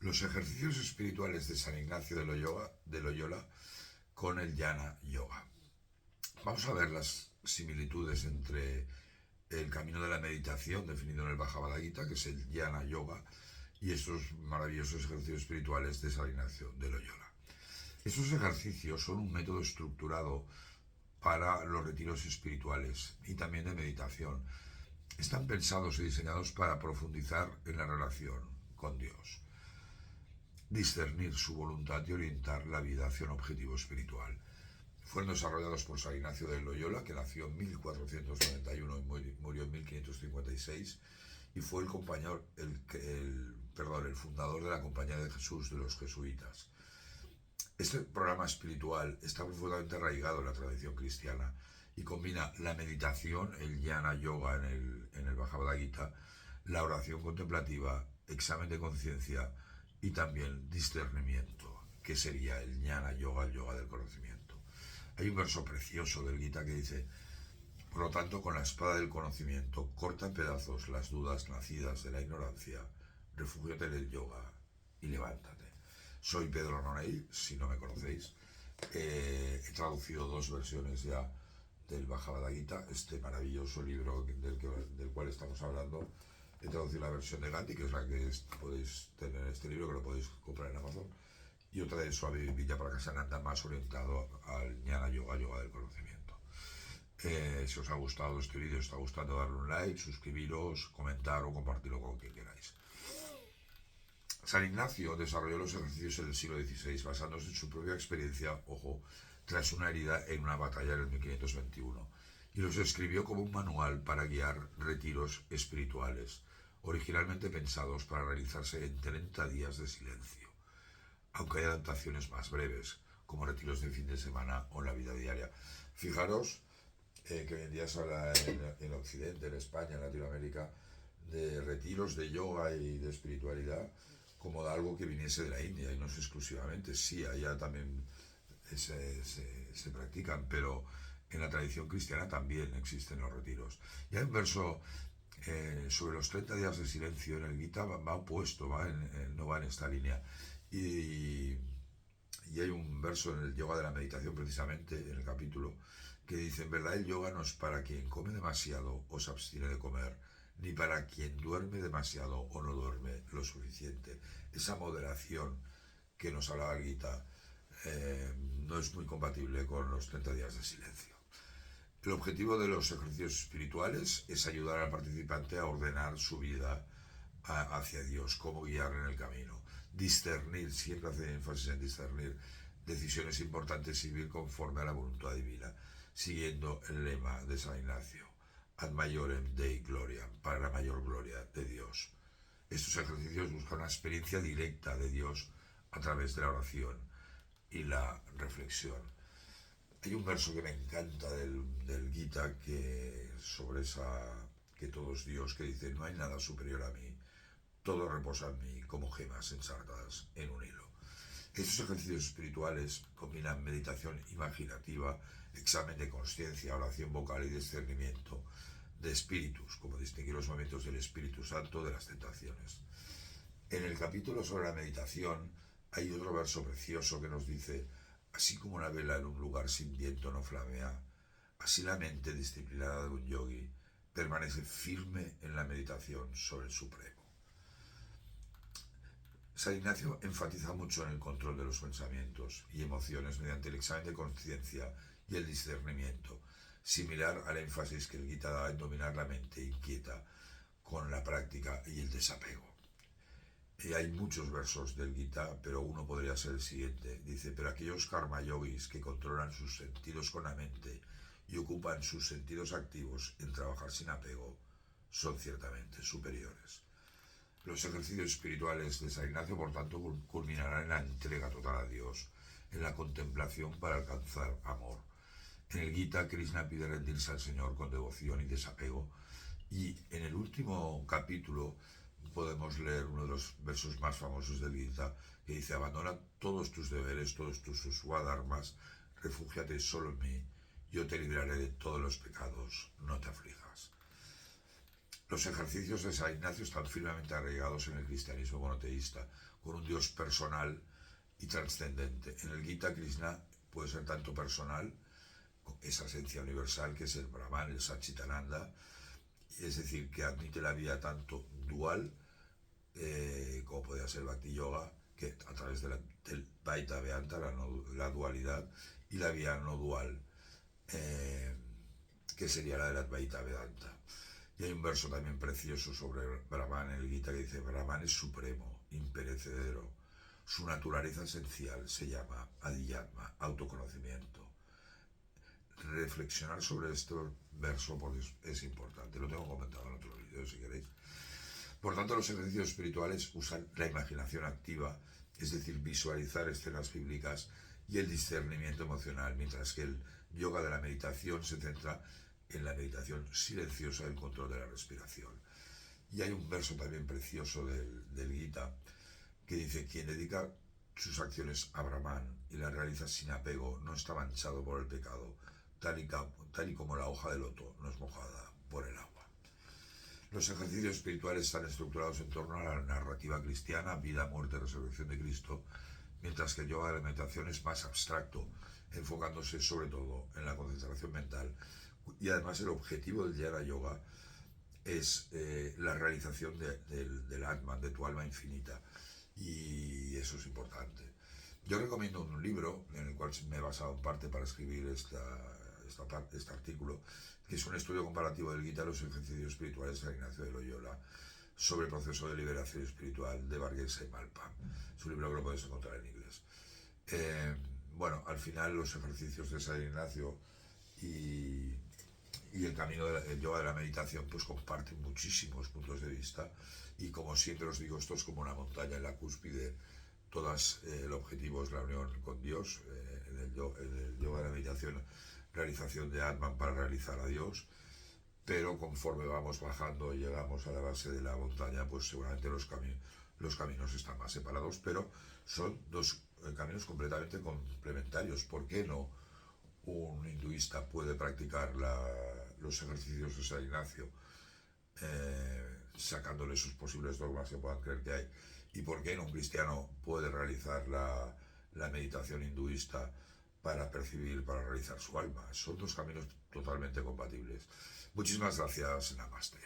Los ejercicios espirituales de San Ignacio de Loyola con el Jnana Yoga. Vamos a ver las similitudes entre el camino de la meditación definido en el Bhagavad Gita, que es el Jnana Yoga, y estos maravillosos ejercicios espirituales de San Ignacio de Loyola. Estos ejercicios son un método estructurado para los retiros espirituales y también de meditación. Están pensados y diseñados para profundizar en la relación con Dios, discernir su voluntad y orientar la vida hacia un objetivo espiritual. Fueron desarrollados por San Ignacio de Loyola, que nació en 1491 y murió en 1556, y fue el fundador de la Compañía de Jesús de los jesuitas. Este programa espiritual está profundamente arraigado en la tradición cristiana y combina la meditación, el Jnana Yoga en el Bhagavad Gita, la oración contemplativa, examen de conciencia y también discernimiento, que sería el Jnana Yoga, el yoga del conocimiento. Hay un verso precioso del Gita que dice: por lo tanto, con la espada del conocimiento, corta en pedazos las dudas nacidas de la ignorancia, refúgiate en el yoga y levántate. Soy Pedro Nonell, si no me conocéis. He traducido 2 versiones ya del Bhagavad Gita, este maravilloso libro del cual estamos hablando. He traducido la versión de Gandhi, que es la que podéis tener este libro, que lo podéis comprar en Amazon, y otra de Swami Vidyaprakashananda, más orientado al Jnana Yoga, yoga del conocimiento. Si os ha gustado este vídeo, os está gustando, darle un like, suscribiros, comentar o compartirlo con quien queráis. San Ignacio desarrolló los ejercicios en el siglo XVI basándose en su propia experiencia, tras una herida en una batalla en el 1521, y los escribió como un manual para guiar retiros espirituales, originalmente pensados para realizarse en 30 días de silencio, aunque hay adaptaciones más breves, como retiros de fin de semana o en la vida diaria. Fijaros que hoy en día se habla en Occidente, en España, en Latinoamérica, de retiros de yoga y de espiritualidad como de algo que viniese de la India, y no es exclusivamente. Sí, allá también se practican, pero en la tradición cristiana también existen los retiros. Y hay un verso sobre los 30 días de silencio en el Gita, va opuesto, no va en esta línea. Y hay un verso en el yoga de la meditación, precisamente, en el capítulo, que dice: en verdad el yoga no es para quien come demasiado o se abstiene de comer, ni para quien duerme demasiado o no duerme lo suficiente. Esa moderación que nos hablaba el Gita no es muy compatible con los 30 días de silencio. El objetivo de los ejercicios espirituales es ayudar al participante a ordenar su vida hacia Dios, cómo guiar en el camino, discernir, siempre hace énfasis en discernir decisiones importantes y vivir conforme a la voluntad divina, siguiendo el lema de San Ignacio: ad maiorem Dei gloriam, para la mayor gloria de Dios. Estos ejercicios buscan una experiencia directa de Dios a través de la oración y la reflexión. Hay un verso que me encanta del Gita sobre que todo es Dios, que dice: no hay nada superior a mí, todo reposa en mí como gemas ensartadas en un hilo. Estos ejercicios espirituales combinan meditación imaginativa, examen de conciencia, oración vocal y discernimiento de espíritus, como distinguir los momentos del Espíritu Santo de las tentaciones. En el capítulo sobre la meditación hay otro verso precioso que nos dice: así como una vela en un lugar sin viento no flamea, así la mente disciplinada de un yogi permanece firme en la meditación sobre el Supremo. San Ignacio enfatiza mucho en el control de los pensamientos y emociones mediante el examen de conciencia y el discernimiento, similar al énfasis que el Gita da en dominar la mente inquieta con la práctica y el desapego. Y hay muchos versos del Gita, pero uno podría ser el siguiente. Dice: pero aquellos karma yogis que controlan sus sentidos con la mente y ocupan sus sentidos activos en trabajar sin apego son ciertamente superiores. Los ejercicios espirituales de San Ignacio, por tanto, culminarán en la entrega total a Dios, en la contemplación para alcanzar amor. En el Gita, Krishna pide rendirse al Señor con devoción y desapego, y en el último capítulo podemos leer uno de los versos más famosos del Gita, que dice: abandona todos tus deberes, todos tus swadharmas, refúgiate solo en mí, yo te libraré de todos los pecados, no te aflijas. Los ejercicios de San Ignacio están firmemente arraigados en el cristianismo monoteísta, con un Dios personal y trascendente. En el Gita, Krishna puede ser tanto personal, esa esencia universal que es el Brahman, el Satchitananda, es decir, que admite la vida tanto dual, como podría ser Bhakti Yoga, que a través del Vaita Vedanta, la dualidad, y la vía no dual, eh, que sería la del Advaita Vedanta. Y hay un verso también precioso sobre Brahman en el Gita que dice: Brahman es supremo, imperecedero, su naturaleza esencial se llama Adhyatma, autoconocimiento. Reflexionar sobre este verso porque es importante, lo tengo comentado en otro vídeo si queréis. Por tanto, los ejercicios espirituales usan la imaginación activa, es decir, visualizar escenas bíblicas, y el discernimiento emocional, mientras que el yoga de la meditación se centra en la meditación silenciosa y el control de la respiración. Y hay un verso también precioso del Gita que dice: quien dedica sus acciones a Brahman y las realiza sin apego no está manchado por el pecado, tal y como la hoja de loto no es mojada por el agua. Los ejercicios espirituales están estructurados en torno a la narrativa cristiana, vida, muerte, resurrección de Cristo, mientras que el yoga de la meditación es más abstracto, enfocándose sobre todo en la concentración mental. Y además el objetivo del Jnana Yoga es la realización del Atman, de tu alma infinita. Y eso es importante. Yo recomiendo un libro en el cual me he basado en parte para escribir este artículo, que es un estudio comparativo del Gita y los ejercicios espirituales de San Ignacio de Loyola sobre el proceso de liberación espiritual de Varghese Malpam. Es un libro que lo puedes encontrar en inglés. Bueno, al final los ejercicios de San Ignacio y el camino del yoga de la meditación pues comparten muchísimos puntos de vista, y como siempre os digo, esto es como una montaña en la cúspide. Todas, el objetivo es la unión con Dios, en el yoga de la meditación, realización de Atman para realizar a Dios, pero conforme vamos bajando y llegamos a la base de la montaña, pues seguramente los caminos están más separados, pero son dos caminos completamente complementarios. ¿Por qué no un hinduista puede practicar los ejercicios de San Ignacio, sacándole sus posibles dogmas que puedan creer que hay? ¿Y por qué no un cristiano puede realizar la meditación hinduista para percibir, para realizar su alma? Son dos caminos totalmente compatibles. Muchísimas gracias. Namaste.